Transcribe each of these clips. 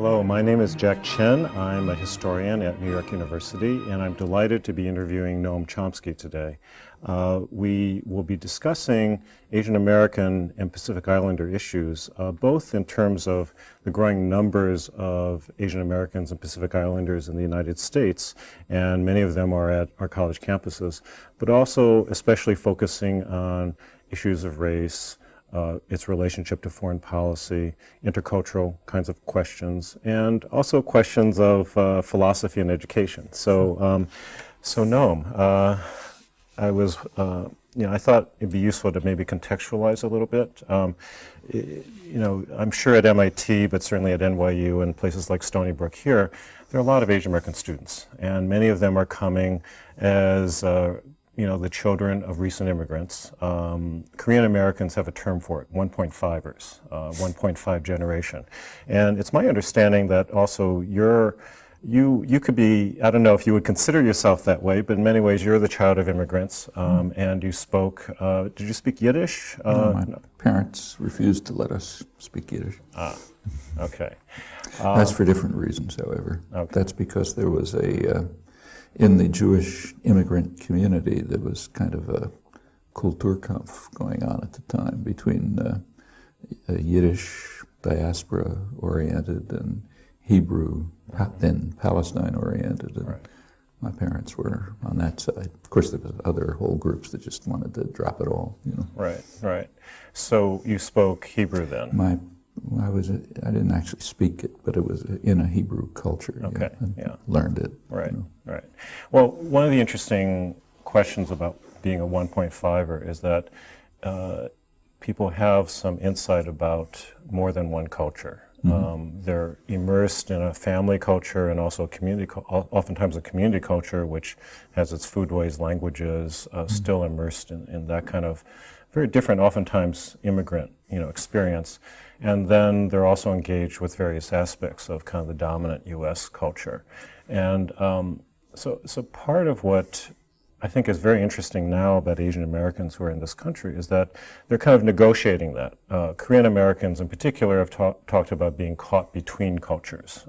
Hello, my name is Jack Chen. I'm a historian at New York University, and I'm delighted to be interviewing Noam Chomsky today. We will be discussing Asian American and Pacific Islander issues, both in terms of the growing numbers of Asian Americans and Pacific Islanders in the United States, and many of them are at our college campuses, but also especially focusing on issues of race, its relationship to foreign policy, intercultural kinds of questions, and also questions of philosophy and education. So Noam, I thought it'd be useful to maybe contextualize a little bit. I'm sure at MIT, but certainly at NYU and places like Stony Brook here, there are a lot of Asian American students, and many of them are coming as the children of recent immigrants. Korean Americans have a term for it, 1.5ers, 1.5 generation. And it's my understanding that also you could be, I don't know if you would consider yourself that way, but in many ways you're the child of immigrants, and you spoke, did you speak Yiddish? No, my parents refused to let us speak Yiddish. Okay. That's for different reasons, however. Okay. That's because there was in the Jewish immigrant community, there was kind of a Kulturkampf going on at the time between Yiddish diaspora-oriented and Hebrew, then Palestine-oriented. And right. My parents were on that side. Of course, there was other whole groups that just wanted to drop it all. Right. So you spoke Hebrew then? I didn't actually speak it, but it was in a Hebrew culture. Okay, Learned it. Right. Well, one of the interesting questions about being a 1.5er is that people have some insight about more than one culture. Mm-hmm. They're immersed in a family culture and also oftentimes a community culture, which has its foodways, languages, still immersed in that kind of very different, oftentimes immigrant, experience. And then they're also engaged with various aspects of kind of the dominant U.S. culture. And so part of what I think is very interesting now about Asian Americans who are in this country is that they're kind of negotiating that. Korean Americans in particular have talked about being caught between cultures.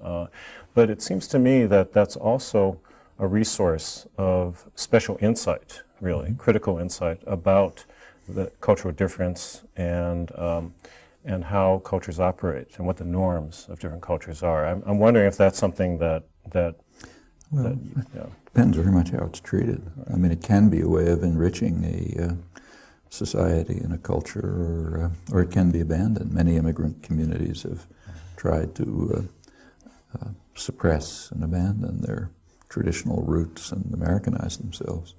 But it seems to me that that's also a resource of special insight, really, critical insight about the cultural difference and how cultures operate and what the norms of different cultures are. I'm wondering if that's something that depends very much how it's treated. I mean, it can be a way of enriching a society and a culture, or it can be abandoned. Many immigrant communities have tried to suppress and abandon their traditional roots and Americanize themselves.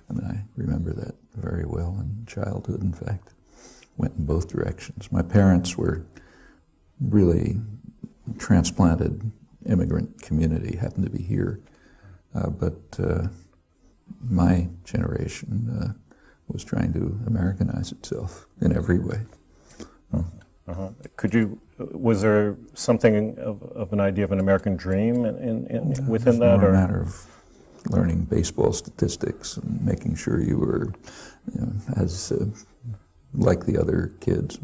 I mean, I remember that very well in childhood, in fact. Went in both directions. My parents were really transplanted immigrant community, happened to be here. But my generation was trying to Americanize itself in every way. Was there something of an idea of an American dream within that? More a matter of learning baseball statistics and making sure you were as like the other kids,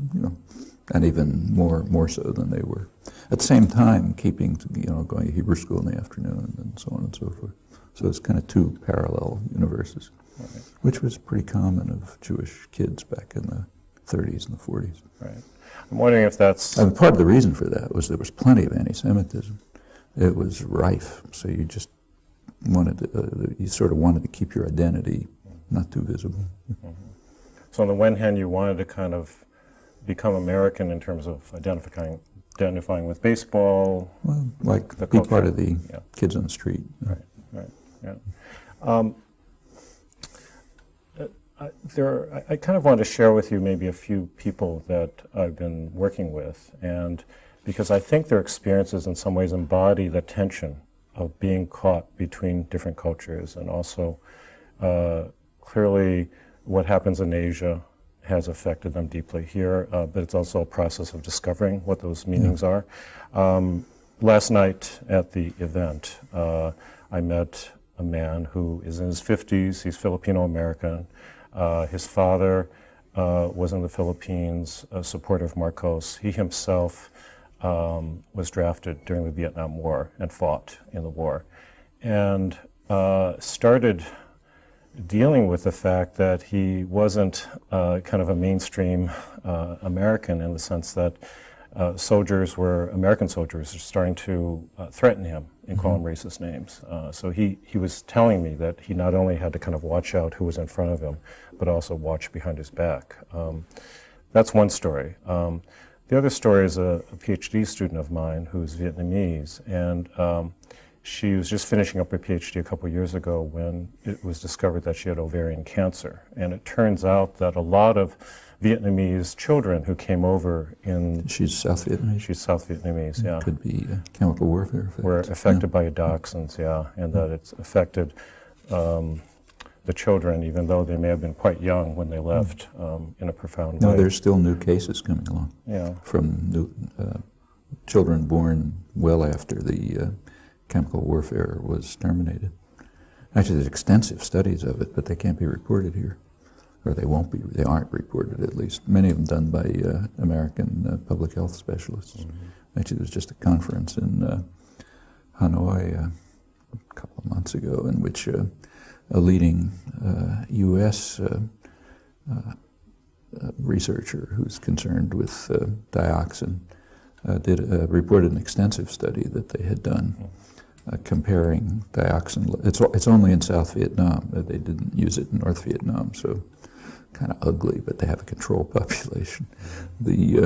and even more so than they were. At the same time, keeping, going to Hebrew school in the afternoon and so on and so forth. So it's kind of two parallel universes, right, which was pretty common of Jewish kids back in the 30s and the 40s. Right. I'm wondering if that's... And part of the reason for that was there was plenty of anti-Semitism. It was rife, so you just wanted to keep your identity not too visible. Mm-hmm. So on the one hand, you wanted to kind of become American in terms of identifying with baseball. Well, like be part of the kids on the street. Right. I kind of want to share with you maybe a few people that I've been working with, and because I think their experiences in some ways embody the tension of being caught between different cultures, and also clearly what happens in Asia has affected them deeply here, but it's also a process of discovering what those meanings are. Last night at the event, I met a man who is in his 50s. He's Filipino-American. His father was in the Philippines, a supporter of Marcos. He himself was drafted during the Vietnam War and fought in the war, and started dealing with the fact that he wasn't kind of a mainstream American, in the sense that American soldiers were starting to threaten him and call him racist names. So he was telling me that he not only had to kind of watch out who was in front of him, but also watch behind his back. That's one story. The other story is a PhD student of mine who's Vietnamese, and she was just finishing up her PhD a couple years ago when it was discovered that she had ovarian cancer. And it turns out that a lot of Vietnamese children who came over She's South Vietnamese? She's South Vietnamese, yeah. Could be chemical warfare effects. Were affected by dioxins, yeah, and that it's affected the children, even though they may have been quite young when they left, in a profound way. No, there's still new cases coming along. Yeah. From new, children born well after the chemical warfare was terminated. Actually, there's extensive studies of it, but they can't be reported here. Or they won't be, they aren't reported at least. Many of them done by American public health specialists. Actually, there was just a conference in Hanoi a couple of months ago in which a leading U.S. Researcher who's concerned with dioxin reported an extensive study that they had done comparing dioxin. It's only in South Vietnam. They didn't use it in North Vietnam, so kind of ugly, but they have a control population. He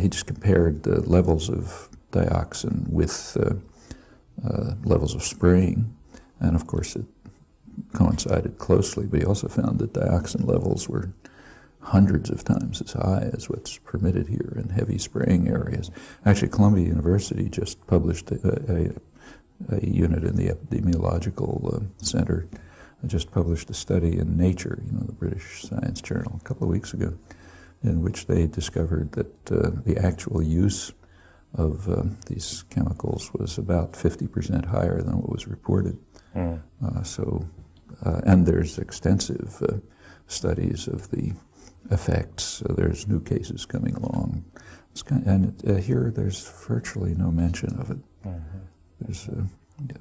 just compared the levels of dioxin with levels of spraying, and of course it coincided closely, but he also found that dioxin levels were hundreds of times as high as what's permitted here in heavy spraying areas. Actually, Columbia University just published a unit in the Epidemiological Center, just published a study in Nature, the British Science Journal, a couple of weeks ago, in which they discovered that the actual use of these chemicals was about 50% higher than what was reported. And there's extensive studies of the effects. There's new cases coming along. Here there's virtually no mention of it. There's,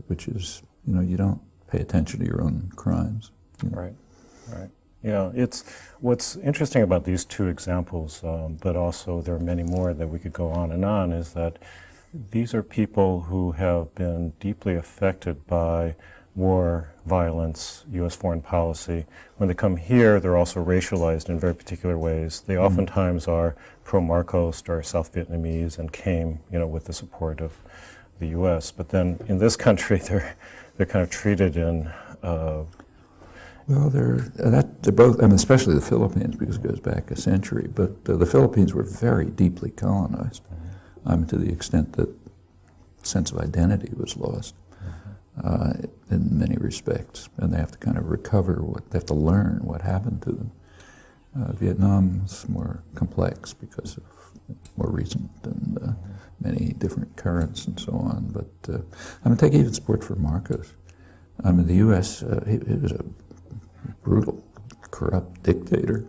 which is, you don't pay attention to your own crimes. Right. Yeah, it's what's interesting about these two examples, but also there are many more that we could go on, is that these are people who have been deeply affected by war, violence, U.S. foreign policy. When they come here, they're also racialized in very particular ways. They oftentimes are pro-Marcos or South Vietnamese and came, with the support of the U.S. But then in this country, they're kind of treated in. Well, they're both, especially the Philippines, because it goes back a century. But the Philippines were very deeply colonized, to the extent that sense of identity was lost. In many respects, and they have to kind of recover they have to learn what happened to them. Vietnam's more complex because of more recent and many different currents and so on. But take even support for Marcos. The U.S. He was a brutal, corrupt dictator.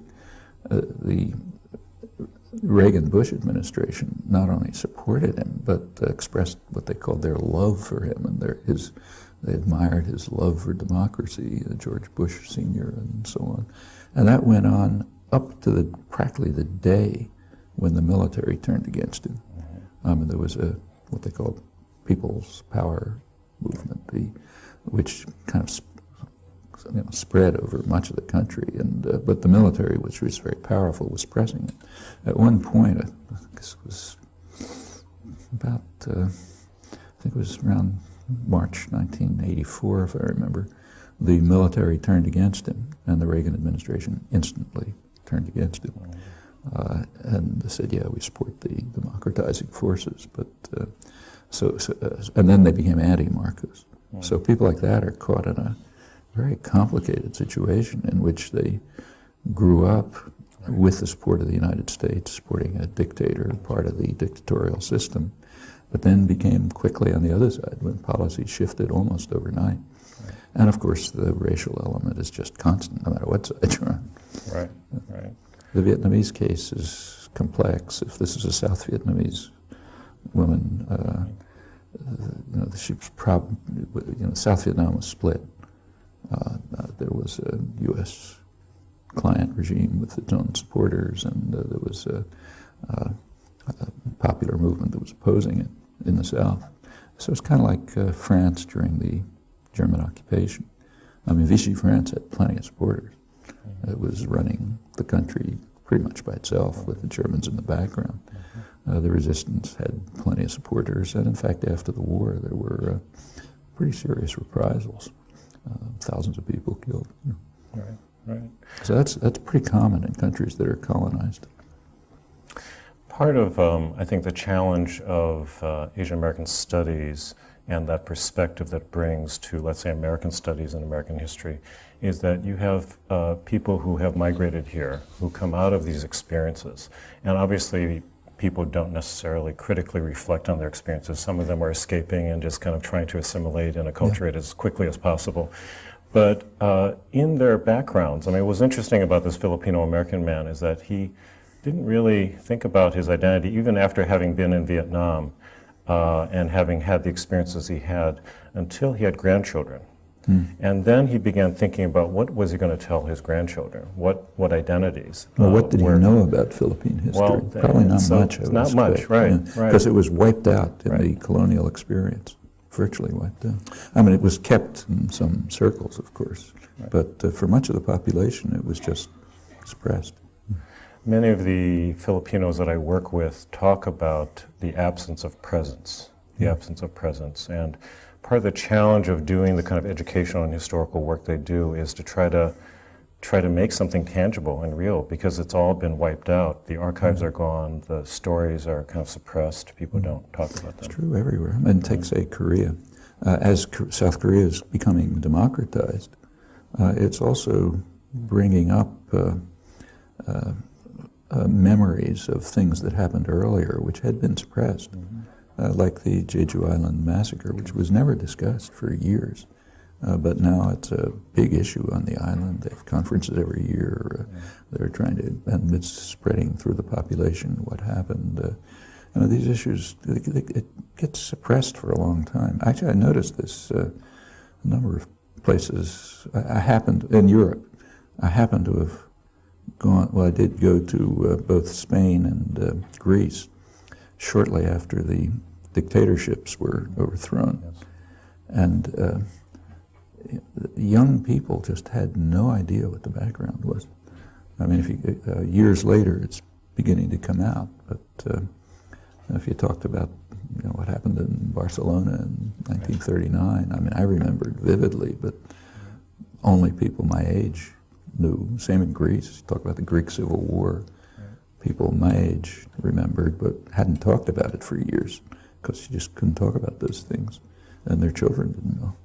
The Reagan-Bush administration not only supported him, but expressed what they called their love for him, and they admired his love for democracy, George Bush Sr. and so on. And that went on up to practically the day when the military turned against him. There was what they called People's Power movement, which kind of spread over much of the country, but the military, which was very powerful, was pressing it. At one point, this was about, I think it was around March 1984, if I remember, the military turned against him, and the Reagan administration instantly turned against him. And they said, yeah, we support the democratizing forces, but and then they became anti-Marcos. So people like that are caught in a very complicated situation in which they grew up with the support of the United States, supporting a dictator, part of the dictatorial system, but then became quickly on the other side when policy shifted almost overnight. Right. And of course, the racial element is just constant, no matter what side you're on. Right. The Vietnamese case is complex. If this is a South Vietnamese woman, she was South Vietnam was split. There was a U.S. client regime with its own supporters, and there was a popular movement that was opposing it in the South. So it's kind of like France during the German occupation. I mean, Vichy France had plenty of supporters. It was running the country pretty much by itself with the Germans in the background. The resistance had plenty of supporters, and in fact, after the war, there were pretty serious reprisals. Thousands of people killed. Right. So that's pretty common in countries that are colonized. Part of, I think, the challenge of Asian American studies and that perspective that brings to, let's say, American studies and American history is that you have people who have migrated here, who come out of these experiences. And obviously, people don't necessarily critically reflect on their experiences. Some of them are escaping and just kind of trying to assimilate and acculturate as quickly as possible. But in their backgrounds, I mean, what was interesting about this Filipino-American man is that he didn't really think about his identity, even after having been in Vietnam and having had the experiences he had, until he had grandchildren. And then he began thinking about what was he going to tell his grandchildren, what identities. Well, what did he know about Philippine history? Well, probably not much. Not much, right. Because it was wiped out in the colonial experience, virtually wiped out. I mean, it was kept in some circles, of course, but for much of the population, it was just suppressed. Many of the Filipinos that I work with talk about the absence of presence, and part of the challenge of doing the kind of educational and historical work they do is to try to make something tangible and real, because it's all been wiped out. The archives are gone, the stories are kind of suppressed, people don't talk about them. It's true everywhere. And take, say, Korea. As South Korea is becoming democratized, it's also bringing up memories of things that happened earlier, which had been suppressed. Like the Jeju Island Massacre, which was never discussed for years. But now it's a big issue on the island. They have conferences every year. They're trying to, and it's spreading through the population what happened. These issues, it gets suppressed for a long time. Actually, I noticed this a number of places. I happened, in Europe, I happened to have gone, well, I did go to both Spain and Greece shortly after the dictatorships were overthrown. And young people just had no idea what the background was. I mean, if you, years later, it's beginning to come out, but if you talked about what happened in Barcelona in 1939, I mean, I remember it vividly, but only people my age knew. Same in Greece. Talk about the Greek Civil War. People my age remembered, but hadn't talked about it for years, because you just couldn't talk about those things, and their children didn't know.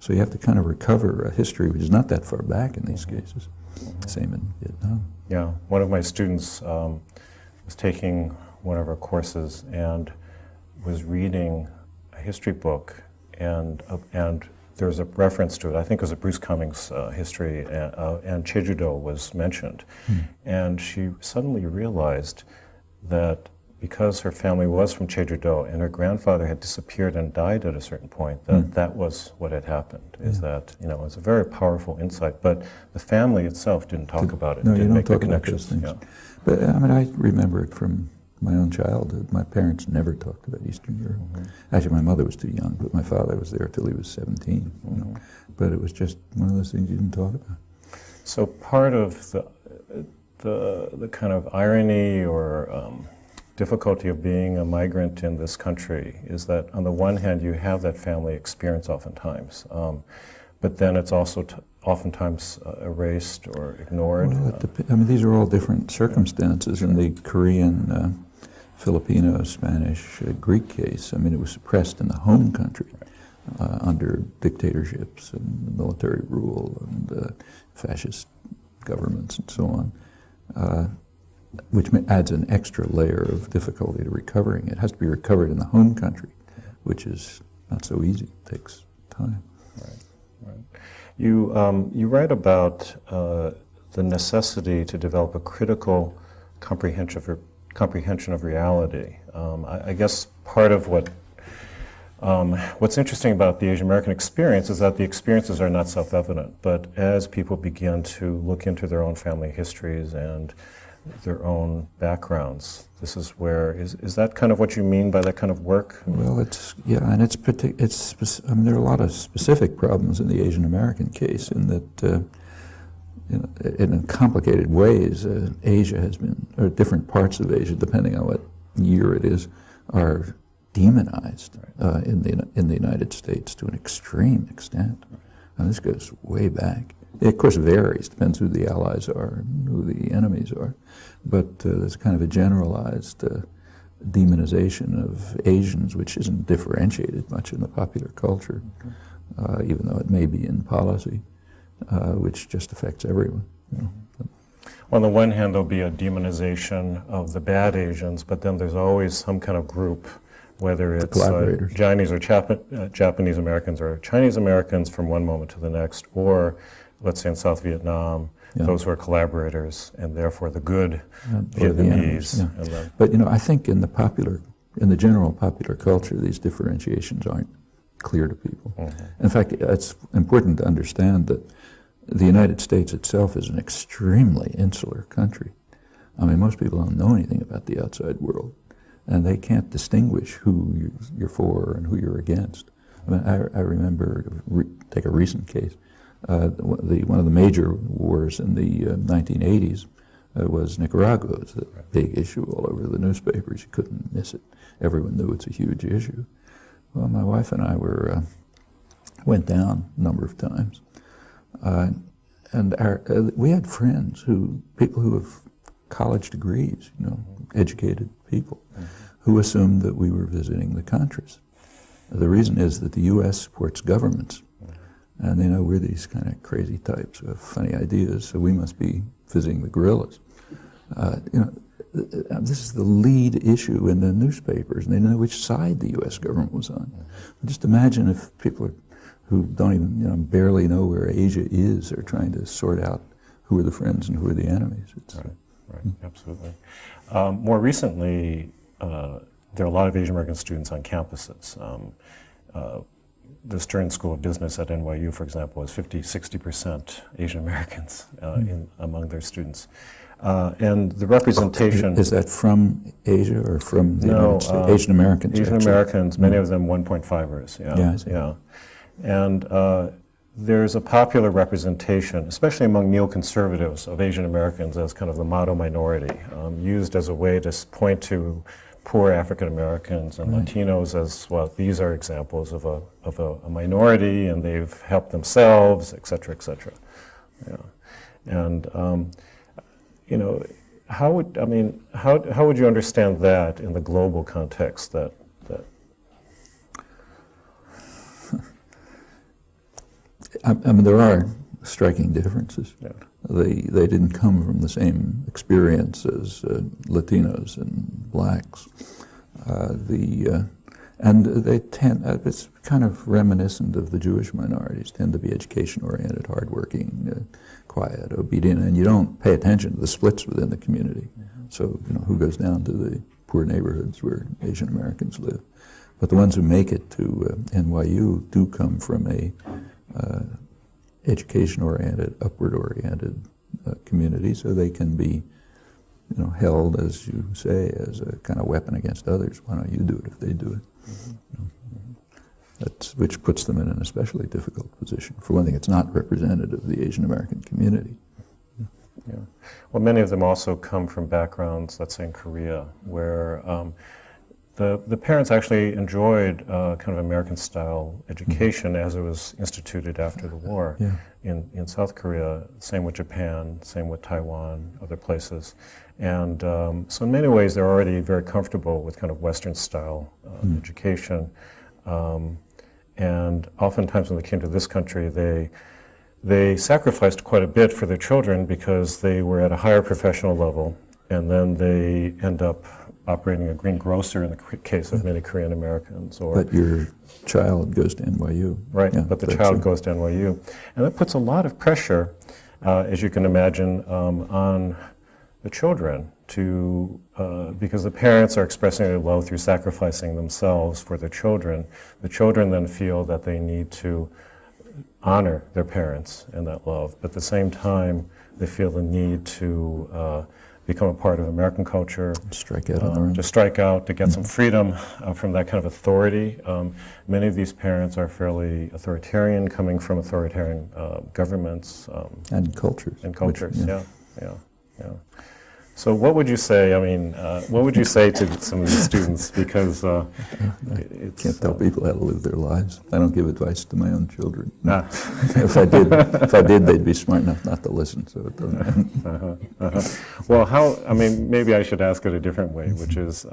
So you have to kind of recover a history which is not that far back in these cases. Same in Vietnam. Yeah, one of my students was taking one of our courses and was reading a history book, and there's a reference to it. I think it was a Bruce Cummings history, and Cheju was mentioned. And she suddenly realized that because her family was from Cheju and her grandfather had disappeared and died at a certain point, that was what had happened, is that, it's a very powerful insight, but the family itself didn't talk about it. No, didn't you don't make talk the about those connections. things. But I mean, I remember it from my own childhood. My parents never talked about Eastern Europe. Actually, my mother was too young, but my father was there till he was 17. But it was just one of those things you didn't talk about. So part of the kind of irony or difficulty of being a migrant in this country is that on the one hand you have that family experience oftentimes, but then it's also oftentimes erased or ignored. Well, I mean, these are all different circumstances. In the Korean, Filipino, Spanish, Greek case, I mean, it was suppressed in the home country under dictatorships and military rule and fascist governments and so on, which adds an extra layer of difficulty to recovering. It has to be recovered in the home country, which is not so easy. It takes time. Right. You write about the necessity to develop a critical comprehension comprehension of reality. I guess part of what's interesting about the Asian American experience is that the experiences are not self-evident, but as people begin to look into their own family histories and their own backgrounds, this is where, is that kind of what you mean by that kind of work? Well, and I mean, there are a lot of specific problems in the Asian American case in that, in complicated ways, Asia has been, or different parts of Asia, depending on what year it is, are demonized in the United States to an extreme extent. And this goes way back. It, of course, varies, depends who the allies are and who the enemies are. But there's kind of a generalized demonization of Asians, which isn't differentiated much in the popular culture, even though it may be in policy, which just affects everyone. On the one hand, there'll be a demonization of the bad Asians, but then there's always some kind of group, whether it's Chinese or Japanese Americans or Chinese Americans from one moment to the next, or let's say in South Vietnam, those who are collaborators and therefore the good Vietnamese. But I think in the general popular culture, these differentiations aren't clear to people. In fact, it's important to understand that the United States itself is an extremely insular country. I mean, most people don't know anything about the outside world, and they can't distinguish who you're for and who you're against. I mean, I remember, take a recent case, one of the major wars in the 1980s was Nicaragua. It was a big issue all over the newspapers. You couldn't miss it. Everyone knew it's a huge issue. Well, my wife and I went down a number of times, and we had friends people who have college degrees, educated people, who assumed that we were visiting the Contras. The reason is that the U.S. supports governments, and they know we're these kind of crazy types who have funny ideas, so we must be visiting the guerrillas. This is the lead issue in the newspapers, and they know which side the U.S. government was on. Just imagine if people who don't even, barely know where Asia is are trying to sort out who are the friends and who are the enemies. Right, absolutely. More recently, there are a lot of Asian American students on campuses. The Stern School of Business at NYU, for example, has 60% Asian Americans among their students. And the representation... Is that from Asia or from the United States? Asian Americans? Asian Americans, many of them 1.5ers, yeah. And there's a popular representation, especially among neoconservatives, of Asian Americans as kind of the model minority, used as a way to point to poor African Americans and Latinos as, well, these are examples of a minority, and they've helped themselves, et cetera, et cetera. Yeah. And how would you understand that in the global context? That I mean, there are striking differences. Yeah. They didn't come from the same experience as Latinos and blacks. And they tend, it's kind of reminiscent of the Jewish minorities, tend to be education-oriented, hardworking, quiet, obedient, and you don't pay attention to the splits within the community. So, who goes down to the poor neighborhoods where Asian Americans live? But the ones who make it to NYU do come from a education-oriented, upward-oriented community, so they can be, held, as you say, as a kind of weapon against others. Why don't you do it if they do it? Which puts them in an especially difficult position. For one thing, it's not representative of the Asian American community. Yeah. Well, many of them also come from backgrounds, let's say in Korea, where the parents actually enjoyed kind of American-style education as it was instituted after the war in South Korea, same with Japan, same with Taiwan, other places. And so in many ways, they're already very comfortable with kind of Western-style education. And oftentimes when they came to this country, they sacrificed quite a bit for their children because they were at a higher professional level, and then they end up operating a greengrocer in the case of many Korean Americans. But your child goes to NYU. Right, but the child goes to NYU. And that puts a lot of pressure, as you can imagine, on the children because the parents are expressing their love through sacrificing themselves for their children. The children then feel that they need to honor their parents and that love, but at the same time, they feel the need to become a part of American culture, strike out on their own. to strike out, to get some freedom from that kind of authority. Many of these parents are fairly authoritarian, coming from authoritarian governments. And cultures. And cultures, yeah. So what would you say, what would you say to some of these students? Because it's... Can't tell people how to live their lives. I don't give advice to my own children. Ah. If I did, they'd be smart enough not to listen, so it doesn't. Well, maybe I should ask it a different way, which is,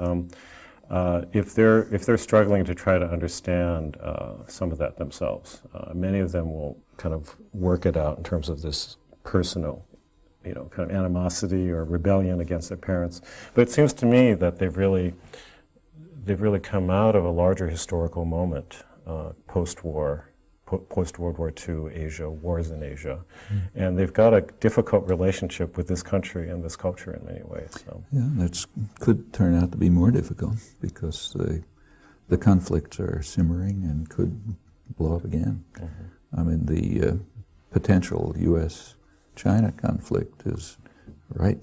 if they're struggling to try to understand some of that themselves, many of them will kind of work it out in terms of this personal, kind of animosity or rebellion against their parents. But it seems to me that they've really come out of a larger historical moment, post-war, post-World War II Asia, wars in Asia, and they've got a difficult relationship with this country and this culture in many ways. So. Yeah, that could turn out to be more difficult because the conflicts are simmering and could blow up again. The potential U.S.-China conflict is right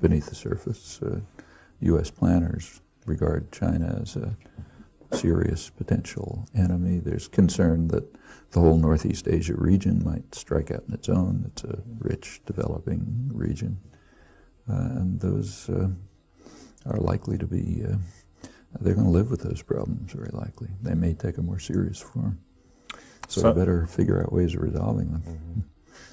beneath the surface. U.S. planners regard China as a serious potential enemy. There's concern that the whole Northeast Asia region might strike out on its own. It's a rich, developing region. And those are likely to be, they're going to live with those problems, very likely. They may take a more serious form. So we better figure out ways of resolving them.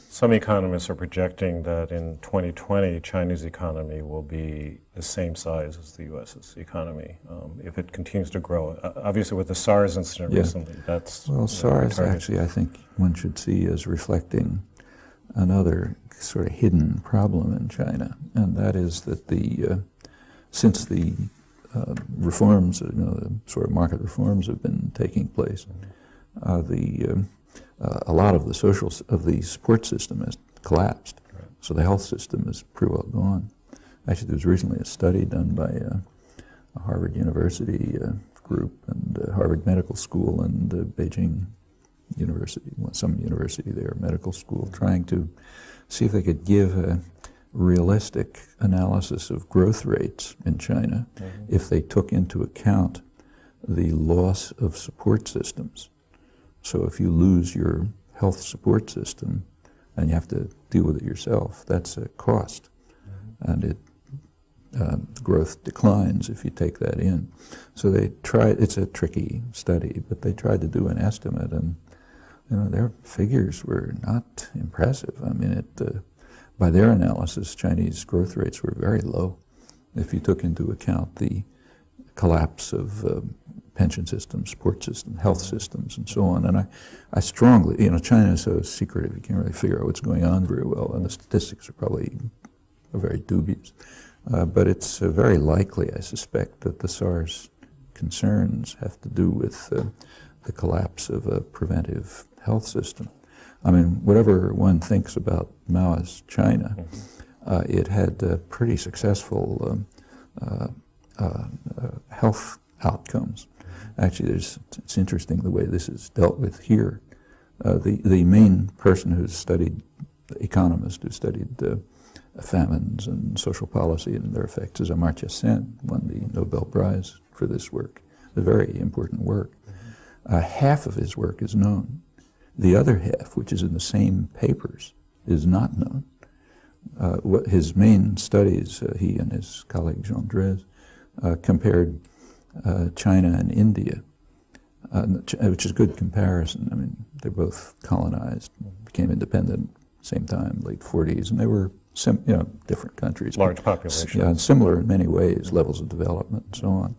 Some economists are projecting that in 2020, China's economy will be the same size as the U.S.'s economy if it continues to grow. Obviously, with the SARS incident recently, that's... Well, SARS, actually, I think one should see as reflecting another sort of hidden problem in China, and that is that since the reforms, the sort of market reforms have been taking place, a lot of the support system has collapsed. Right. So the health system is pretty well gone. Actually, there was recently a study done by a Harvard University group and Harvard Medical School and Beijing University, some university there, medical school, trying to see if they could give a realistic analysis of growth rates in China if they took into account the loss of support systems. So if you lose your health support system and you have to deal with it yourself, that's a cost. And growth declines if you take that in. So they tried, it's a tricky study, but they tried to do an estimate, and their figures were not impressive. By their analysis, Chinese growth rates were very low if you took into account the collapse of pension systems, support systems, health systems, and so on. And I strongly, China is so secretive, you can't really figure out what's going on very well, and the statistics are probably very dubious. But it's very likely, I suspect, that the SARS concerns have to do with the collapse of a preventive health system. Whatever one thinks about Mao's China, it had pretty successful health outcomes. Actually, it's interesting the way this is dealt with here. The main person who's studied, the economist who studied famines and social policy and their effects, is Amartya Sen, won the Nobel Prize for this work. A very important work. Half of his work is known. The other half, which is in the same papers, is not known. What his main studies, he and his colleague Jean Drèze, compared China and India, which is a good comparison. They're both colonized, became independent same time, late 40s, and they were different countries. Large populations. Yeah, and similar in many ways, levels of development and so on.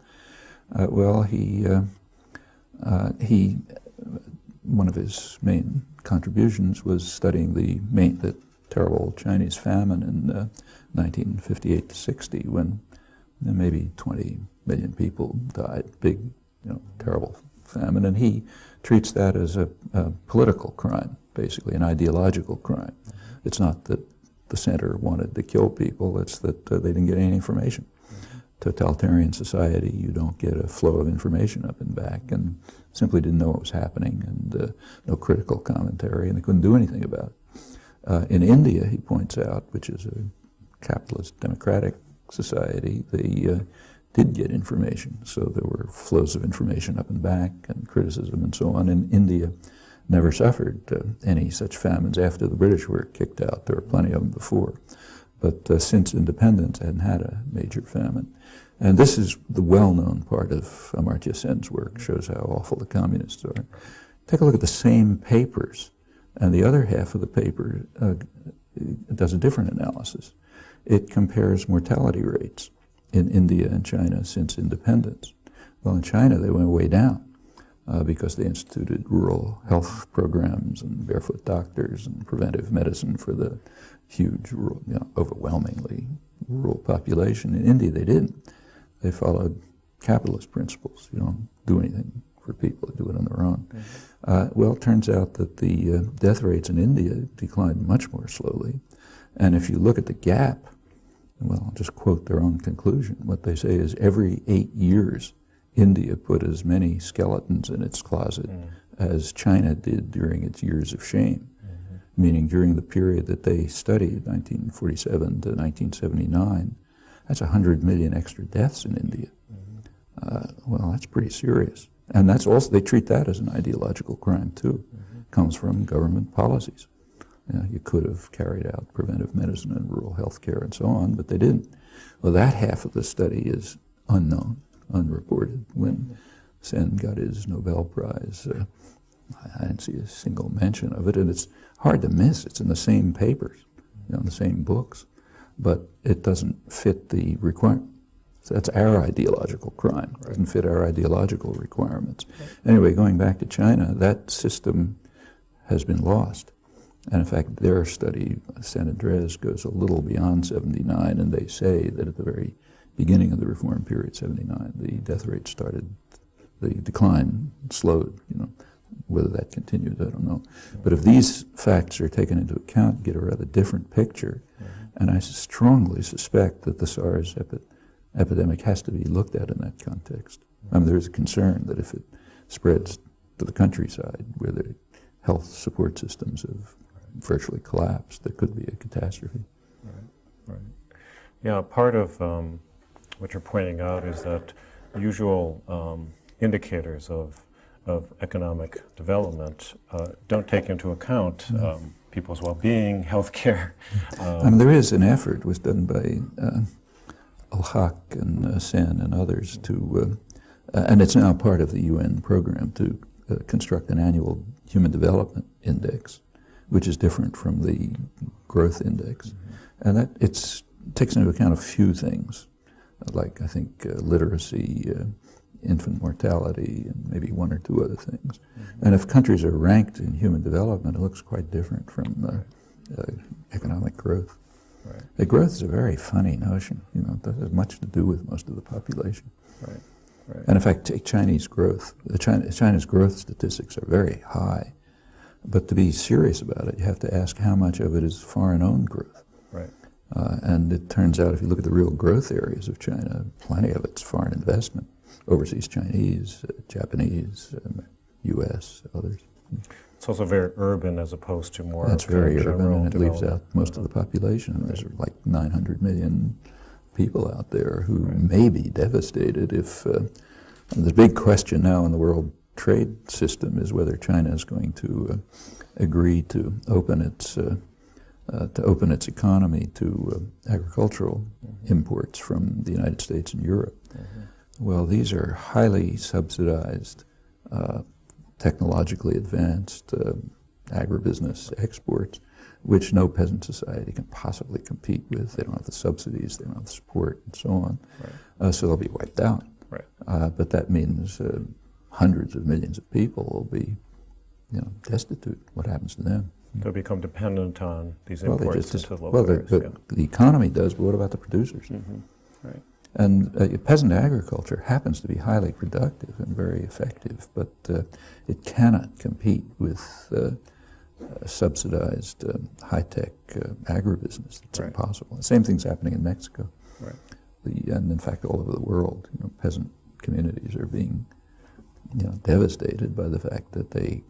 One of his main contributions was studying the terrible Chinese famine in 1958 to 60, when maybe 20 million people died, big, terrible famine, and he treats that as a political crime, basically an ideological crime. It's not that the center wanted to kill people, it's that they didn't get any information. Totalitarian society, you don't get a flow of information up and back, and simply didn't know what was happening, and no critical commentary, and they couldn't do anything about it. In India, he points out, which is a capitalist democratic society, they did get information, so there were flows of information up and back, and criticism and so on. And India never suffered any such famines after the British were kicked out. There were plenty of them before. But since independence, hadn't had a major famine. And this is the well-known part of Amartya Sen's work, shows how awful the communists are. Take a look at the same papers, and the other half of the paper does a different analysis. It compares mortality rates in India and China since independence. Well, in China, they went way down because they instituted rural health programs and barefoot doctors and preventive medicine for the huge, rural, overwhelmingly rural population. In India, they didn't. They followed capitalist principles. You don't do anything for people, do it on their own. Well, it turns out that the death rates in India declined much more slowly. And if you look at the gap, well, I'll just quote their own conclusion. What they say is every 8 years, India put as many skeletons in its closet as China did during its years of shame. Meaning during the period that they studied, 1947 to 1979, that's 100 million extra deaths in India. Well, that's pretty serious. And that's also, they treat that as an ideological crime too. Comes from government policies. You could have carried out preventive medicine and rural health care and so on, but they didn't. Well, that half of the study is unknown, unreported. When Sen got his Nobel Prize, I didn't see a single mention of it, and it's hard to miss. It's in the same papers, the same books, but it doesn't fit the requirement. So that's our ideological crime. It doesn't fit our ideological requirements. Anyway, going back to China, that system has been lost. And in fact, their study, San Andreas, goes a little beyond 79, and they say that at the very beginning of the reform period, 79, the death rate started, the decline slowed, Whether that continues, I don't know. But if these facts are taken into account, you get a rather different picture. And I strongly suspect that the SARS epidemic has to be looked at in that context. I mean, there's a concern that if it spreads to the countryside, where the health support systems have virtually collapsed, there could be a catastrophe. Right. Yeah, part of what you're pointing out is that usual indicators of economic development don't take into account people's well-being, healthcare. I mean, there is an effort, was done by Al-Haq and Sen and others to, and it's now part of the UN program, to construct an annual human development index, which is different from the growth index. And that takes into account a few things, like I think literacy, infant mortality, and maybe one or two other things. And if countries are ranked in human development, it looks quite different from economic growth. The growth is a very funny notion. It doesn't have much to do with most of the population. And in fact, take Chinese growth. China's growth statistics are very high. But to be serious about it, you have to ask how much of it is foreign-owned growth. And it turns out, if you look at the real growth areas of China, plenty of it's foreign investment. Overseas Chinese, Japanese, U.S., others. It's also very urban as opposed to more That's very urban, and it leaves out most of the Right. population. There's like 900 million people out there who may be devastated if... the big question now in the world trade system is whether China is going to agree to open its economy to agricultural imports from the United States and Europe. Well, these are highly subsidized, technologically advanced agribusiness exports, which no peasant society can possibly compete with. They don't have the subsidies, they don't have the support, and so on. So they'll be wiped out. But that means hundreds of millions of people will be, destitute. What happens to them? They'll become dependent on these imports into local well, areas. the economy does, but what about the producers? And peasant agriculture happens to be highly productive and very effective, but it cannot compete with subsidized high-tech agribusiness. It's Right. impossible. The same thing's happening in Mexico. Right. And in fact, all over the world, peasant communities are being, devastated by the fact that they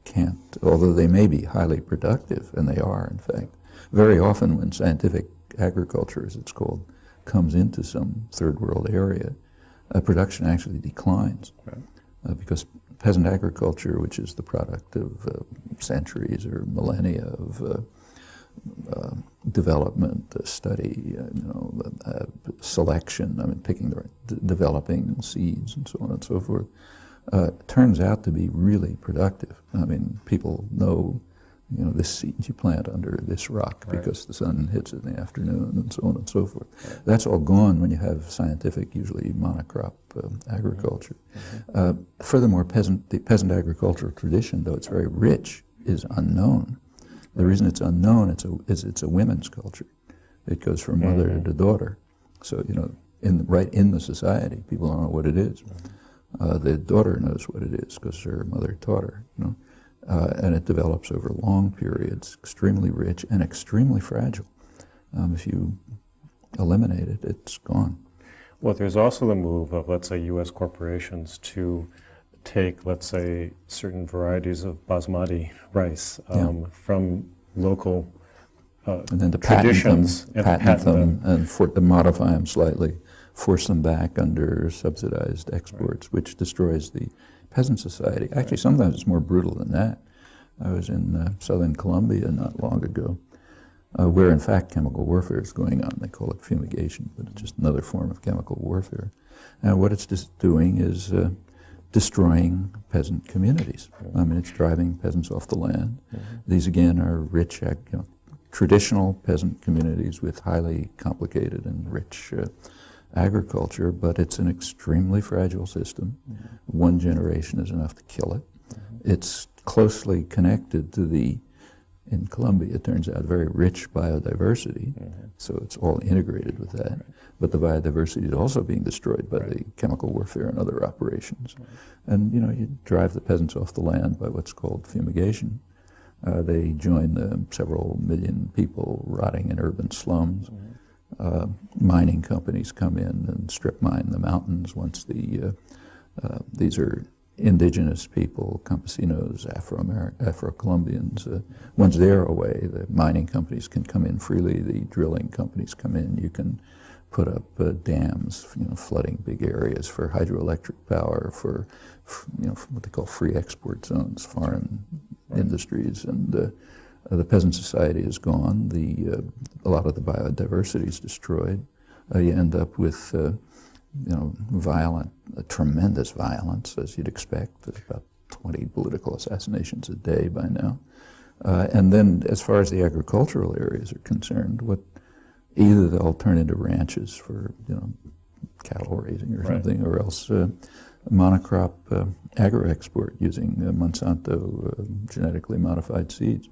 can't, although they may be highly productive, and they are, in fact. Very often when scientific agriculture, as it's called, comes into some third world area, production actually declines. Right. Because peasant agriculture, which is the product of centuries or millennia of development, study, selection, developing seeds and so on and so forth, turns out to be really productive. People know, this seed you plant under this rock Right. because the sun hits it in the afternoon and so on and so forth. Right. That's all gone when you have scientific, usually monocrop agriculture. Mm-hmm. Furthermore, the peasant agricultural tradition, though it's very rich, is unknown. The reason it's unknown is it's a women's culture. It goes from mother Mm-hmm. to daughter. So, right in the society, people don't know what it is. The daughter knows what it is because her mother taught her, and it develops over long periods, extremely rich and extremely fragile. If you eliminate it, it's gone. Well, there's also the move of, let's say, U.S. corporations to take, let's say, certain varieties of basmati rice from local And then to traditions patent them and modify them slightly, force them back under subsidized exports, Right. which destroys the peasant society. Actually, sometimes it's more brutal than that. I was in southern Colombia not long ago, where in fact chemical warfare is going on. They call it fumigation, but it's just another form of chemical warfare. And what it's just doing is destroying peasant communities. It's driving peasants off the land. Mm-hmm. These again are rich, traditional peasant communities with highly complicated and rich agriculture, but it's an extremely fragile system. Mm-hmm. One generation is enough to kill it. Mm-hmm. It's closely connected to in Colombia, it turns out, very rich biodiversity, so it's all integrated with that. Right. But the biodiversity is also being destroyed by the chemical warfare and other operations. Right. And, you drive the peasants off the land by what's called fumigation. They join the several million people rotting in urban slums. Mining companies come in and strip mine the mountains once these are indigenous people, campesinos, Afro-Colombians. Once they're away, the mining companies can come in freely, the drilling companies come in. You can put up dams, flooding big areas for hydroelectric power, for what they call free export zones, foreign industries, and the peasant society is gone. A lot of the biodiversity is destroyed. You end up with tremendous violence, as you'd expect. There's about 20 political assassinations a day by now. And then, as far as the agricultural areas are concerned, either they'll turn into ranches for cattle raising or something, or else monocrop agro-export using Monsanto genetically modified seeds,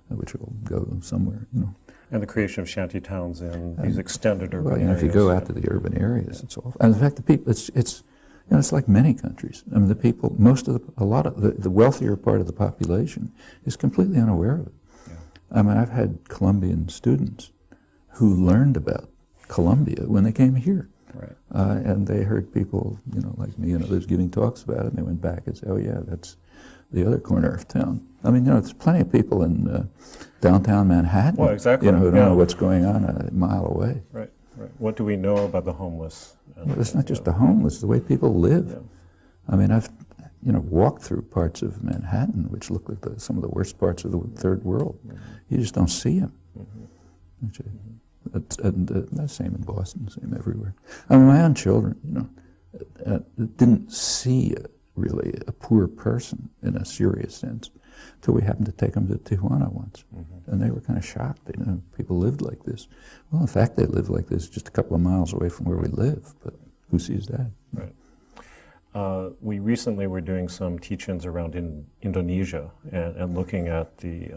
which will go somewhere. And the creation of shanty towns in these extended urban areas. If you go out to the urban areas, it's awful. And in fact, the people, it's like many countries. The people, the wealthier part of the population is completely unaware of it. Yeah. I've had Colombian students who learned about Colombia when they came here. Right. And they heard people, like me and others giving talks about it, and they went back and said, oh yeah, that's the other corner of town. There's plenty of people in downtown Manhattan, well, exactly. Who don't know what's going on a mile away. Right, right. What do we know about the homeless? Well, it's not just the homeless, it's the way people live. Yeah. I've walked through parts of Manhattan which look like some of the worst parts of the third world. You just don't see them. And the same in Boston, same everywhere. My own children, didn't see really a poor person in a serious sense until we happened to take them to Tijuana once. And they were kind of shocked. People lived like this. Well, in fact, they live like this just a couple of miles away from where we live, but who sees that? Right. We recently were doing some teach-ins around in Indonesia and looking at the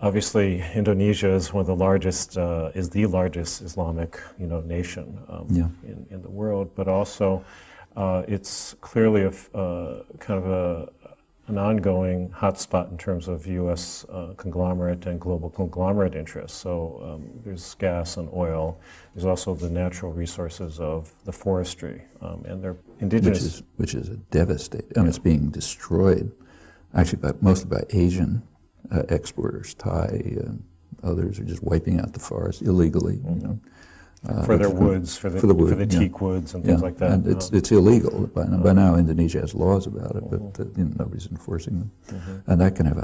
obviously, Indonesia is one of the largest, is the largest Islamic, nation in the world. But also, it's clearly a kind of an ongoing hotspot in terms of U.S. Conglomerate and global conglomerate interests. So there's gas and oil. There's also the natural resources of the forestry, and they're indigenous. Which is a devastating. I mean, it's being destroyed, actually, mostly by Asian exporters. Thai, others are just wiping out the forest illegally. You know. For their woods, for the teak woods and things like that. And it's illegal. By now, Indonesia has laws about it, but nobody's enforcing them. And that can have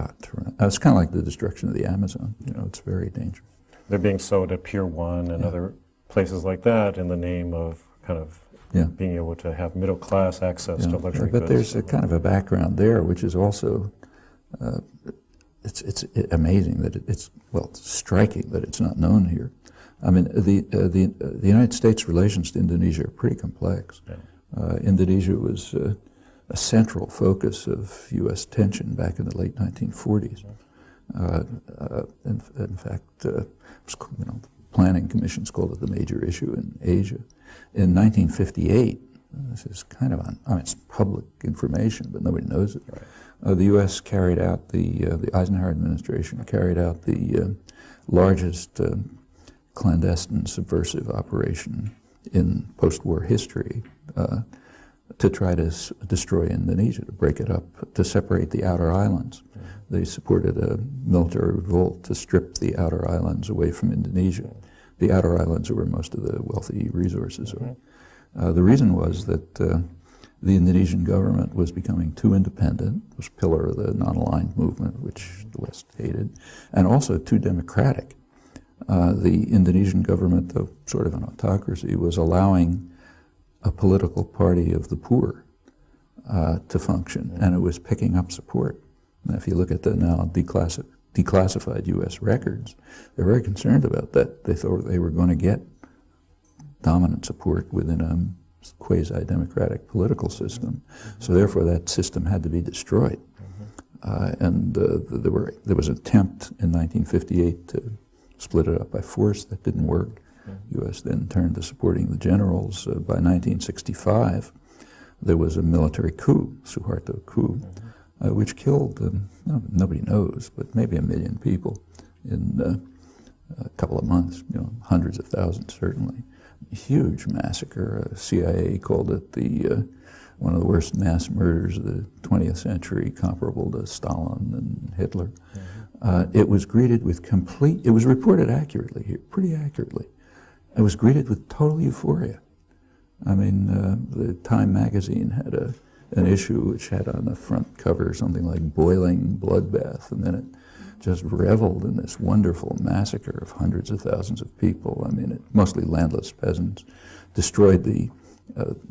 it's kind of like the destruction of the Amazon. You know, it's very dangerous. They're being sold at Pier 1 and other places like that in the name of kind of being able to have middle-class access to luxury goods. But there's a kind of a background there, which is also, it's amazing that it's striking that it's not known here. I mean, the United States' relations to Indonesia are pretty complex. Indonesia was a central focus of U.S. tension back in the late 1940s. In fact, planning commissions called it the major issue in Asia. In 1958, this is kind of it's public information, but nobody knows it. The U.S. carried out the Eisenhower administration carried out the largest clandestine subversive operation in post-war history to try to destroy Indonesia, to break it up, to separate the outer islands. They supported a military revolt to strip the outer islands away from Indonesia. The outer islands are where most of the wealthy resources are. The reason was that the Indonesian government was becoming too independent, was a pillar of the non-aligned movement, which the West hated, and also too democratic. The Indonesian government, though sort of an autocracy, was allowing a political party of the poor to function, and it was picking up support. Now, if you look at the now declassified U.S. records, they're very concerned about that. They thought they were going to get dominant support within a quasi-democratic political system, so therefore that system had to be destroyed. And there was an attempt in 1958 to split it up by force. That didn't work. U.S. then turned to supporting the generals. By 1965, there was a military coup, Suharto coup, which killed, nobody knows, but maybe 1 million people in a couple of months, hundreds of thousands certainly. Huge massacre. CIA called it one of the worst mass murders of the 20th century, comparable to Stalin and Hitler. It was greeted with it was reported accurately here, pretty accurately. It was greeted with total euphoria. I mean, the Time magazine had an issue which had on the front cover something like boiling bloodbath, and then it just reveled in this wonderful massacre of hundreds of thousands of people. I mean, mostly landless peasants, destroyed the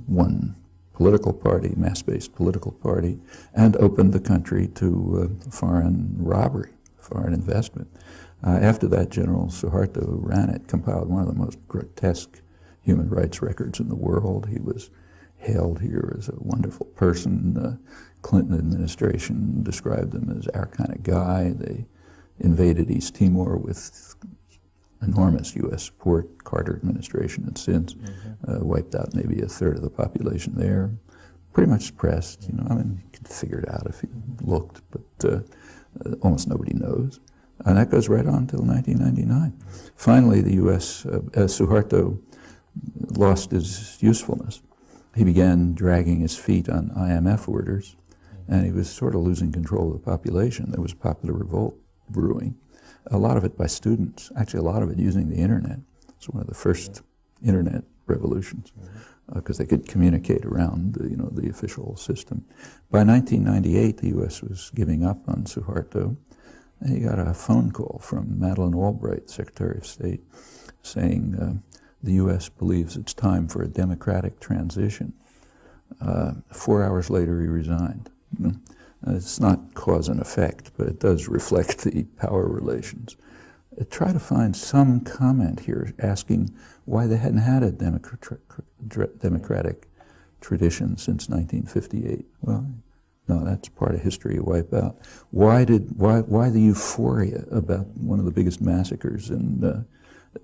one political party, mass-based political party, and opened the country to foreign robbery, foreign investment. After that, General Suharto ran it, compiled one of the most grotesque human rights records in the world. He was hailed here as a wonderful person. The Clinton administration described him as our kind of guy. They invaded East Timor with enormous U.S. support. Carter administration had since wiped out maybe a third of the population there. Pretty much suppressed. I mean, you could figure it out if you looked, but almost nobody knows. And that goes right on until 1999. Finally, the U.S., Suharto lost his usefulness. He began dragging his feet on IMF orders, and he was sort of losing control of the population. There was a popular revolt brewing, a lot of it by students, actually a lot of it using the internet. It's one of the first internet revolutions, because they could communicate around the official system. By 1998, the U.S. was giving up on Suharto. And he got a phone call from Madeleine Albright, Secretary of State, saying the U.S. believes it's time for a democratic transition. 4 hours later, he resigned. It's not cause and effect, but it does reflect the power relations. Try to find some comment here asking why they hadn't had a democratic tradition since 1958. Well, no, that's part of history you wipe out. Why the euphoria about one of the biggest massacres in the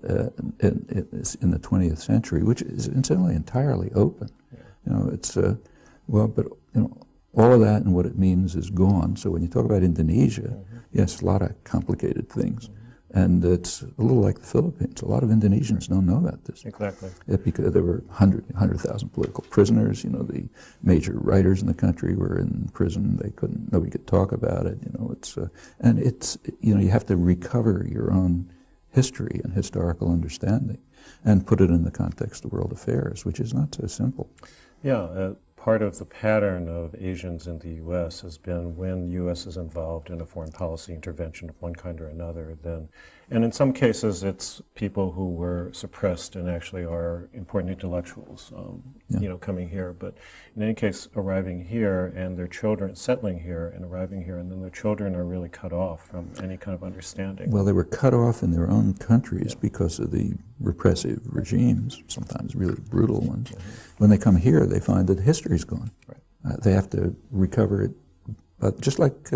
20th century, which is incidentally entirely open? It's All of that and what it means is gone. So when you talk about Indonesia, yes, a lot of complicated things. And it's a little like the Philippines. A lot of Indonesians don't know about this. Exactly. Because there were 100,000 political prisoners. You know, the major writers in the country were in prison. Nobody could talk about it. You know, you have to recover your own history and historical understanding and put it in the context of world affairs, which is not so simple. Yeah, part of the pattern of Asians in the U.S. has been when the U.S. is involved in a foreign policy intervention of one kind or another, and in some cases it's people who were suppressed and actually are important intellectuals, coming here, but in any case arriving here and their children settling here and arriving here, and then their children are really cut off from any kind of understanding. Well, they were cut off in their own countries because of the repressive regimes, sometimes really brutal ones. When they come here, they find that history's gone. Right. They have to recover it, just like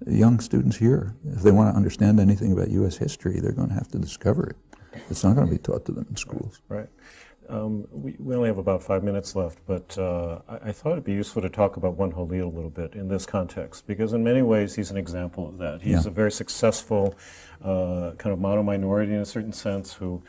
young students here. If they want to understand anything about U.S. history, they're going to have to discover it. It's not going to be taught to them in schools. Right. We only have about 5 minutes left, but I thought it'd be useful to talk about Wen Ho Lee a little bit in this context, because in many ways he's an example of that. He's a very successful kind of mono-minority in a certain sense who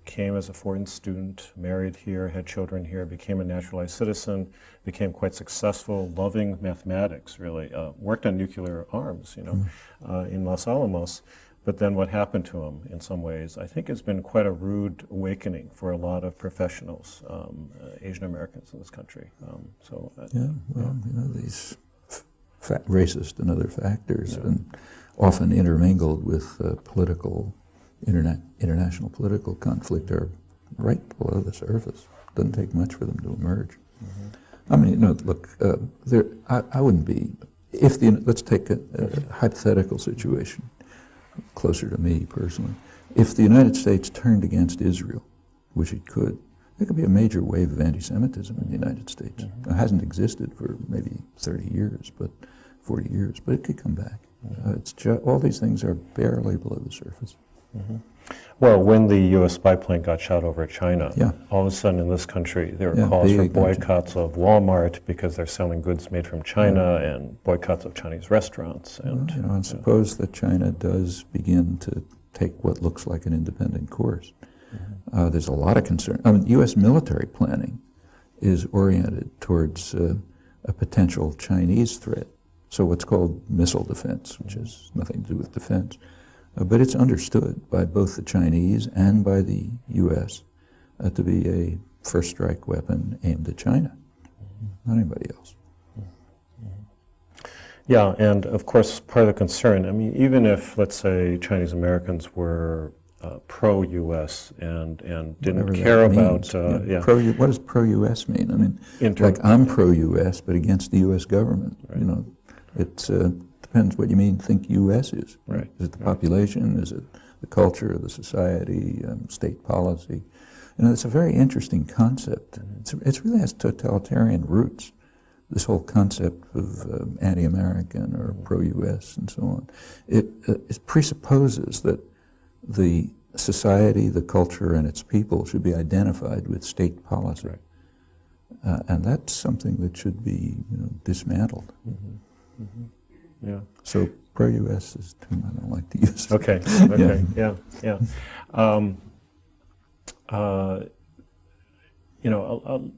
came as a foreign student, married here, had children here, became a naturalized citizen, became quite successful, loving mathematics, really, worked on nuclear arms, in Los Alamos. But then what happened to him, in some ways, I think has been quite a rude awakening for a lot of professionals, Asian Americans in this country. These racist and other factors, and often intermingled with international political conflict, are right below the surface. It doesn't take much for them to emerge. I mean, look, I wouldn't be, let's take a hypothetical situation, closer to me personally. If the United States turned against Israel, which it could, there could be a major wave of anti-Semitism in the United States. It hasn't existed for maybe 30 years, but 40 years, but it could come back. All these things are barely below the surface. Well, when the U.S. spy plane got shot over China, all of a sudden in this country there were calls for boycotts of Walmart because they're selling goods made from China, and boycotts of Chinese restaurants. And suppose that China does begin to take what looks like an independent course. There's a lot of concern. I mean, U.S. military planning is oriented towards a potential Chinese threat. So what's called missile defense, which has nothing to do with defense. But it's understood by both the Chinese and by the U.S. To be a first strike weapon aimed at China, not anybody else. Yeah, and of course part of the concern, I mean, even if, let's say, Chinese Americans were pro-U.S. and didn't care about... what does pro-U.S. mean? I mean, like I'm pro-U.S. but against the U.S. government. Right. It's... depends what you think U.S. is. Right. Is it the population? Is it the culture, the society, state policy? It's a very interesting concept. It really has totalitarian roots, this whole concept of anti-American or pro-U.S. and so on. It presupposes that the society, the culture, and its people should be identified with state policy. Right. And that's something that should be dismantled. Yeah. So pro-U.S. is a term I don't like to use. Okay. Yeah.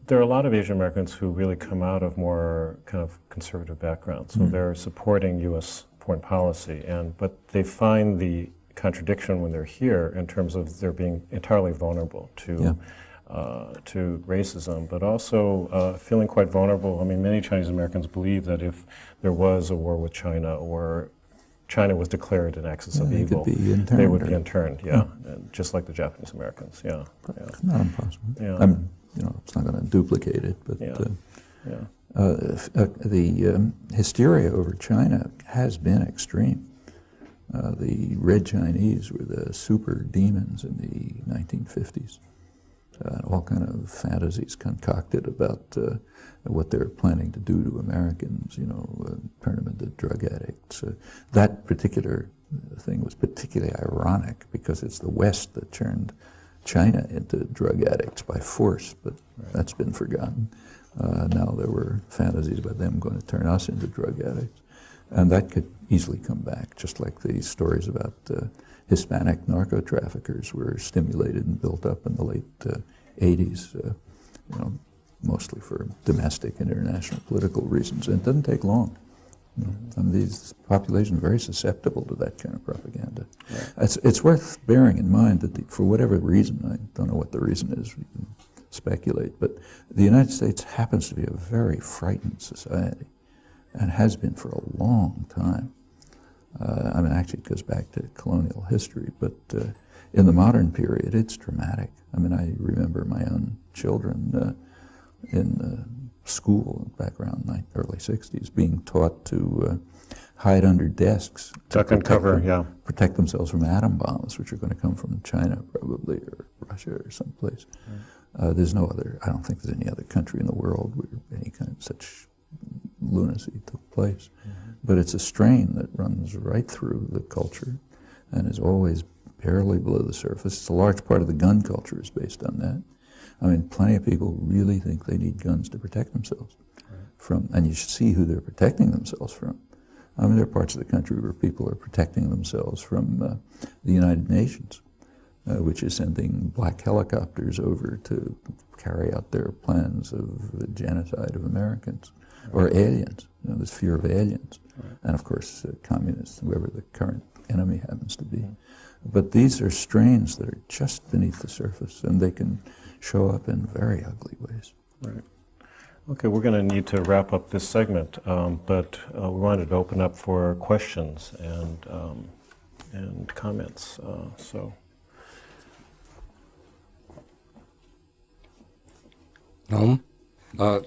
There are a lot of Asian Americans who really come out of more kind of conservative backgrounds, so they're supporting U.S. foreign policy, but they find the contradiction when they're here in terms of they're being entirely vulnerable to racism, but also feeling quite vulnerable. I mean, many Chinese Americans believe that if there was a war with China or China was declared an axis of evil, they would be interned, just like the Japanese Americans, It's not impossible. It's not going to duplicate it, but the hysteria over China has been extreme. The Red Chinese were the super demons in the 1950s. All kind of fantasies concocted about what they're planning to do to Americans, turn them into drug addicts. That particular thing was particularly ironic because it's the West that turned China into drug addicts by force, but that's been forgotten. Now there were fantasies about them going to turn us into drug addicts. And that could easily come back, just like the stories about Hispanic narco-traffickers were stimulated and built up in the late 80s, mostly for domestic and international political reasons. And it doesn't take long. These populations are very susceptible to that kind of propaganda. Right. It's worth bearing in mind that for whatever reason, I don't know what the reason is, we can speculate, but the United States happens to be a very frightened society and has been for a long time. Actually it goes back to colonial history, but in the modern period, it's dramatic. I remember my own children in school back around the early 60s being taught to hide under desks. Duck and cover, protect themselves from atom bombs, which are going to come from China probably, or Russia or someplace. There's no other, I don't think there's any other country in the world where any kind of such lunacy took place. But it's a strain that runs right through the culture and is always barely below the surface. It's a large part of the gun culture is based on that. Plenty of people really think they need guns to protect themselves from, and you should see who they're protecting themselves from. There are parts of the country where people are protecting themselves from the United Nations, which is sending black helicopters over to carry out their plans of the genocide of Americans, or aliens, this fear of aliens, and of course communists, whoever the current enemy happens to be. But these are strains that are just beneath the surface, and they can show up in very ugly ways. Right. Okay, we're going to need to wrap up this segment, but we wanted to open up for questions and comments. Noam?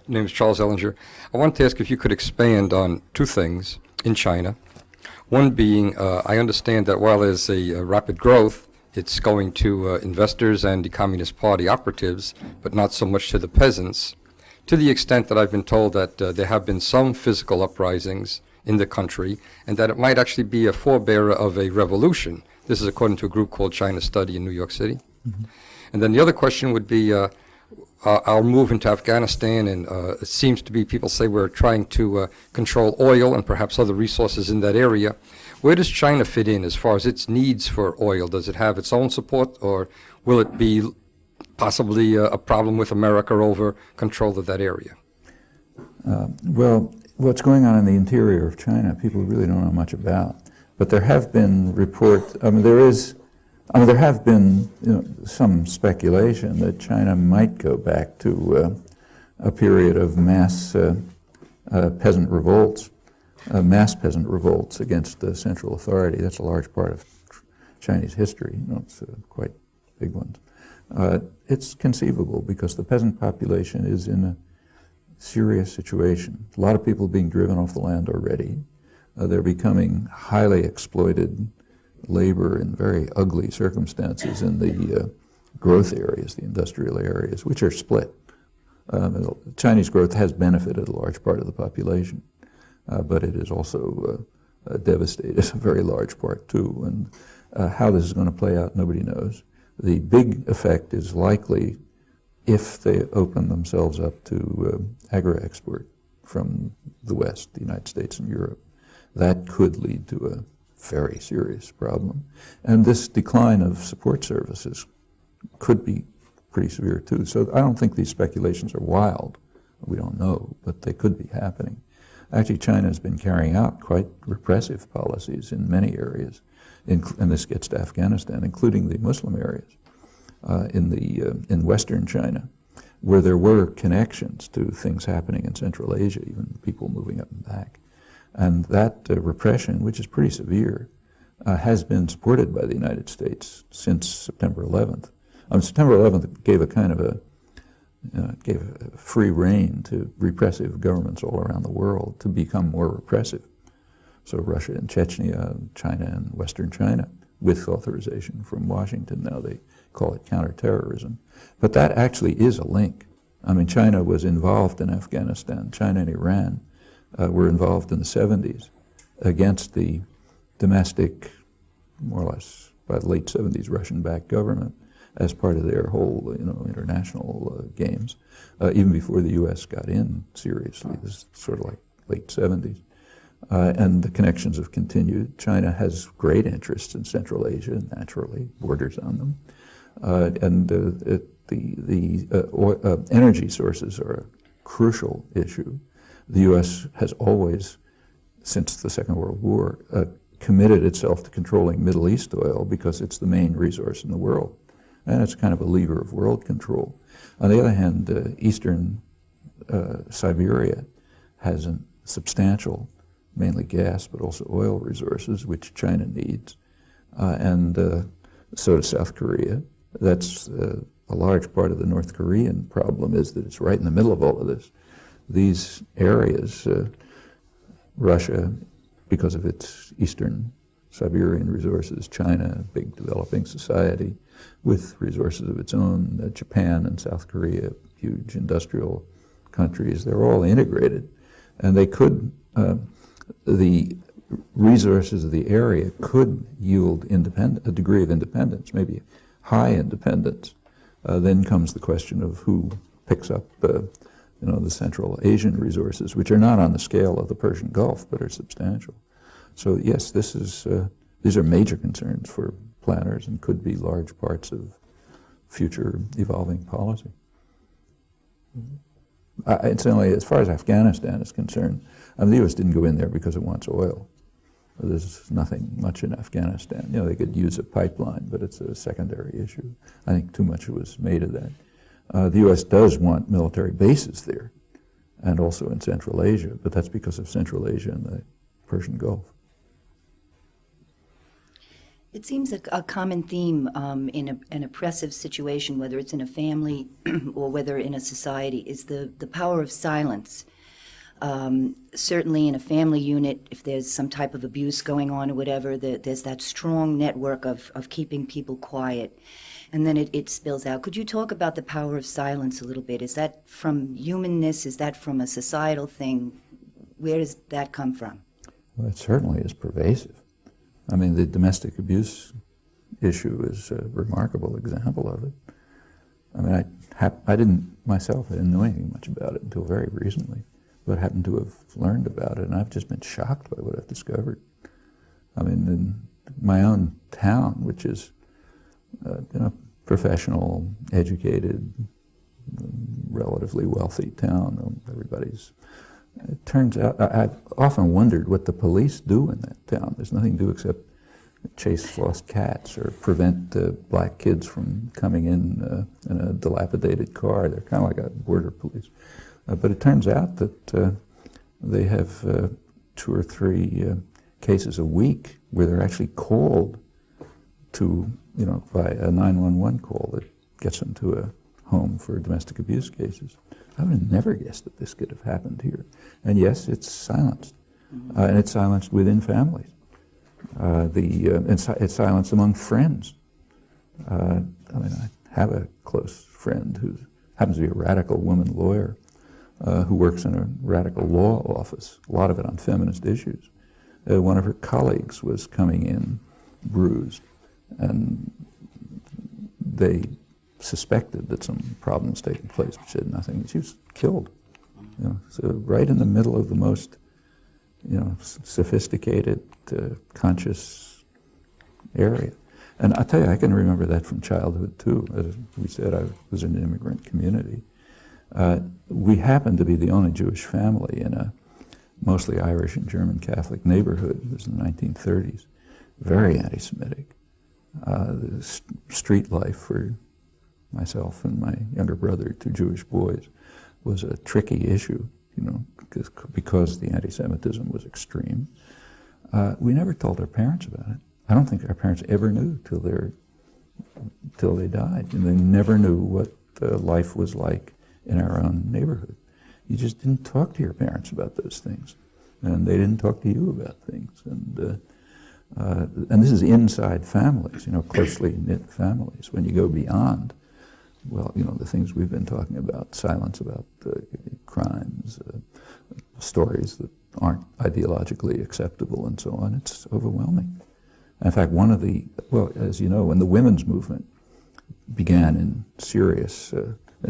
Name is Charles Ellinger. I wanted to ask if you could expand on two things in China. One being, I understand that while there's a rapid growth, it's going to investors and the Communist Party operatives, but not so much to the peasants, to the extent that I've been told that there have been some physical uprisings in the country, and that it might actually be a forebearer of a revolution. This is according to a group called China Study in New York City. And then the other question would be, our move into Afghanistan, and it seems to be, people say we're trying to control oil and perhaps other resources in that area. Where does China fit in as far as its needs for oil? Does it have its own support, or will it be possibly a problem with America over control of that area? Well, what's going on in the interior of China, people really don't know much about. But there have been reports, there have been some speculation that China might go back to a period of mass peasant revolts, mass peasant revolts against the central authority. That's a large part of Chinese history. It's quite big ones. It's conceivable because the peasant population is in a serious situation. A lot of people being driven off the land already. They're becoming highly exploited labor in very ugly circumstances in the growth areas, the industrial areas, which are split. Chinese growth has benefited a large part of the population, but it has also devastated a very large part too. And how this is going to play out, nobody knows. The big effect is likely if they open themselves up to agri-export from the West, the United States and Europe. That could lead to a very serious problem. And this decline of support services could be pretty severe too. So I don't think these speculations are wild. We don't know, but they could be happening. Actually, China has been carrying out quite repressive policies in many areas, and this gets to Afghanistan, including the Muslim areas in Western China, where there were connections to things happening in Central Asia, even people moving up and back. And that repression, which is pretty severe, has been supported by the United States since September 11th. September 11th gave a kind of gave a free rein to repressive governments all around the world to become more repressive. So Russia and Chechnya, China and Western China, with authorization from Washington, now they call it counterterrorism. But that actually is a link. China was involved in Afghanistan. China and Iran were involved in the 70s against the domestic, more or less, by the late 70s, Russian-backed government. as part of their whole, international games, even before the U.S. got in seriously. This is sort of like late 70s. And the connections have continued. China has great interests in Central Asia, naturally, borders on them. Energy sources are a crucial issue. The U.S. has always, since the Second World War, committed itself to controlling Middle East oil because it's the main resource in the world. And it's kind of a lever of world control. On the other hand, eastern Siberia has a substantial, mainly gas, but also oil resources, which China needs. And so does South Korea. That's a large part of the North Korean problem, is that it's right in the middle of all of this. These areas, Russia, because of its eastern Siberian resources, China, a big developing society with resources of its own, Japan and South Korea, huge industrial countries, they're all integrated. And they could, the resources of the area could yield a degree of independence, maybe high independence. Then comes the question of who picks up the Central Asian resources, which are not on the scale of the Persian Gulf, but are substantial. So yes, these are major concerns for planners and could be large parts of future evolving policy. Incidentally, as far as Afghanistan is concerned, the U.S. didn't go in there because it wants oil. There's nothing much in Afghanistan. They could use a pipeline, but it's a secondary issue. I think too much was made of that. The U.S. does want military bases there, and also in Central Asia, but that's because of Central Asia and the Persian Gulf. It seems a common theme in an oppressive situation, whether it's in a family or whether in a society, is the power of silence. Certainly in a family unit, if there's some type of abuse going on or whatever, there's that strong network of keeping people quiet. And then it spills out. Could you talk about the power of silence a little bit? Is that from humanness? Is that from a societal thing? Where does that come from? Well, it certainly is pervasive. I mean, the domestic abuse issue is a remarkable example of it. I mean, I didn't know anything much about it until very recently, but happened to have learned about it, and I've just been shocked by what I've discovered. I mean, in my own town, which is professional, educated, relatively wealthy town, it turns out, I've often wondered what the police do in that town. There's nothing to do except chase lost cats or prevent black kids from coming in a dilapidated car. They're kind of like a border police. But it turns out that they have 2 or 3 cases a week where they're actually called to, by a 911 call that gets them to a home for domestic abuse cases. I would have never guessed that this could have happened here. And yes, it's silenced. And it's silenced within families. It's silenced among friends. I have a close friend who happens to be a radical woman lawyer who works in a radical law office, a lot of it on feminist issues. One of her colleagues was coming in bruised, and they suspected that some problem was taking place, but she said nothing. She was killed. So right in the middle of the most, sophisticated, conscious area. And I tell you, I can remember that from childhood too. As we said, I was in an immigrant community. We happened to be the only Jewish family in a mostly Irish and German Catholic neighborhood. It was in the 1930s. Very anti-Semitic. The street life for myself and my younger brother, 2 Jewish boys, was a tricky issue, because the anti-Semitism was extreme. We never told our parents about it. I don't think our parents ever knew till they died, and they never knew what life was like in our own neighborhood. You just didn't talk to your parents about those things, and they didn't talk to you about things. And this is inside families, closely knit families. When you go beyond, the things we've been talking about, silence about crimes, stories that aren't ideologically acceptable and so on, it's overwhelming. In fact, as you know, in the women's movement, began in a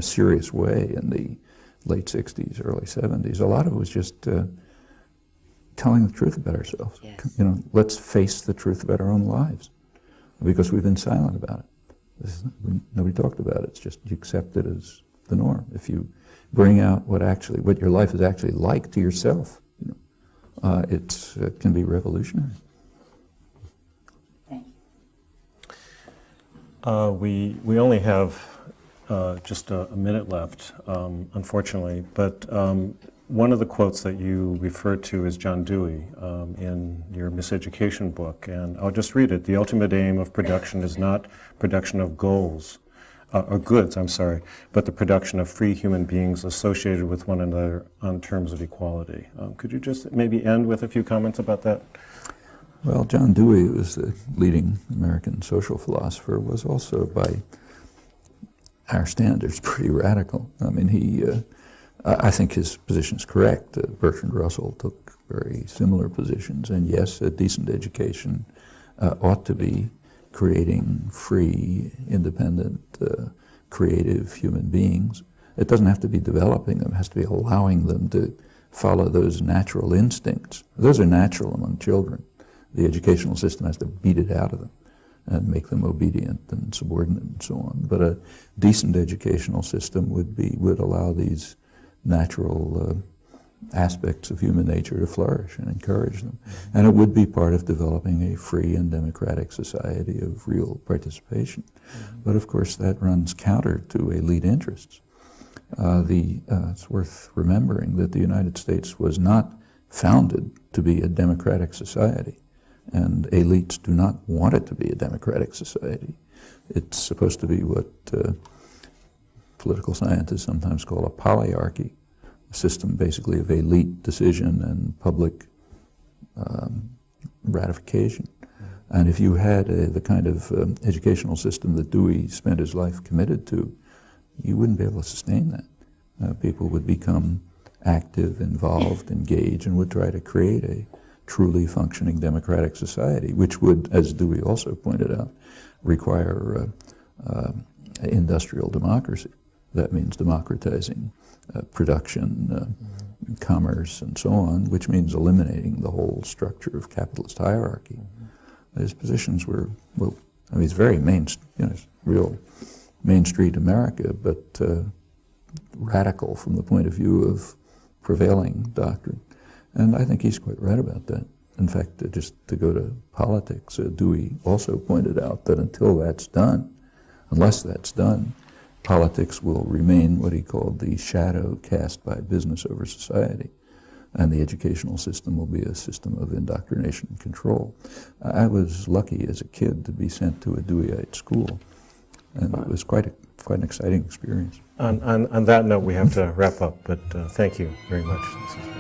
serious way in the late 60s, early 70s, a lot of it was just telling the truth about ourselves. Yes. Let's face the truth about our own lives, because we've been silent about it. Nobody talked about it. It's just you accept it as the norm. If you bring out what your life is actually like to yourself, it can be revolutionary. Thank you. We only have just a minute left, unfortunately, but one of the quotes that you referred to is John Dewey in your Miseducation book, and I'll just read it. The ultimate aim of production is not production of goods, but the production of free human beings associated with one another on terms of equality. Could you just maybe end with a few comments about that? Well, John Dewey, who was the leading American social philosopher, was also, by our standards, pretty radical. I mean, I think his position is correct. Bertrand Russell took very similar positions, and yes, a decent education ought to be creating free, independent, creative human beings. It doesn't have to be developing them, it has to be allowing them to follow those natural instincts. Those are natural among children. The educational system has to beat it out of them and make them obedient and subordinate and so on. But a decent educational system would allow these natural aspects of human nature to flourish and encourage them. And it would be part of developing a free and democratic society of real participation. But of course that runs counter to elite interests. It's worth remembering that the United States was not founded to be a democratic society, and elites do not want it to be a democratic society. It's supposed to be what political scientists sometimes call a polyarchy, a system basically of elite decision and public ratification. And if you had the kind of educational system that Dewey spent his life committed to, you wouldn't be able to sustain that. People would become active, involved, engaged, and would try to create a truly functioning democratic society, which would, as Dewey also pointed out, require industrial democracy. That means democratizing production, commerce, and so on, which means eliminating the whole structure of capitalist hierarchy. His positions were, well, I mean, it's very it's real Main Street America, but radical from the point of view of prevailing doctrine. And I think he's quite right about that. In fact, just to go to politics, Dewey also pointed out that unless that's done, politics will remain what he called the shadow cast by business over society, and the educational system will be a system of indoctrination and control. I was lucky as a kid to be sent to a Deweyite school, and it was quite an exciting experience. On that note, we have to wrap up, but thank you very much. This is